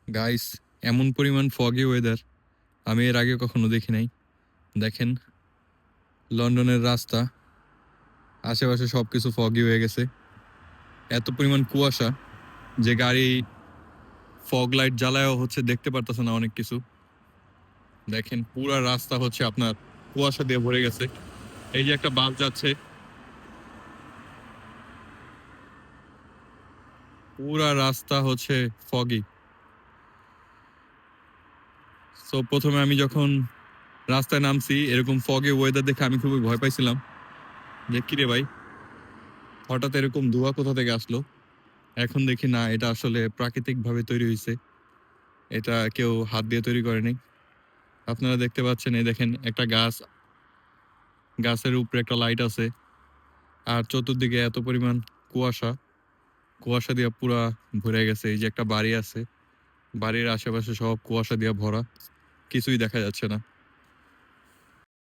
Guys, এমন পরিমাণ foggy weather আমি এর আগে কখনো দেখি নাই। দেখেন, লন্ডনের রাস্তা, আশেপাশে সবকিছু ফগি হয়ে গেছে। এত পরিমাণ কুয়াশা যে গাড়ি ফগ লাইট জ্বালায়ও হচ্ছে দেখতে পারতেছে না অনেক কিছু। দেখেন, পুরা রাস্তা হচ্ছে আপনার কুয়াশা দিয়ে ভরে গেছে। এই যে একটা বাস যাচ্ছে, পুরা রাস্তা হচ্ছে ফগি। সো প্রথমে আমি যখন রাস্তায় নামছি এরকম ফগে ওয়েদার দেখে আমি খুবই ভয় পাইছিলাম যে কিরে ভাই, হঠাৎ এরকম ধোঁয়া কোথা থেকে আসলো। এখন দেখি না, এটা আসলে প্রাকৃতিক ভাবে তৈরি হয়েছে। এটা কেউ হাত দিয়ে তৈরি করেনি। আপনারা দেখতে পাচ্ছেন, এই দেখেন একটা গাছ, গাছের উপরে একটা লাইট আছে। আর চতুর্দিকে এত পরিমাণ কুয়াশা, কুয়াশা দিয়ে পুরা ভরে গেছে। এই যে একটা বাড়ি আছে, বাড়ির আশেপাশে সব কুয়াশা দিয়ে ভরা, কিছুই দেখা যাচ্ছে না।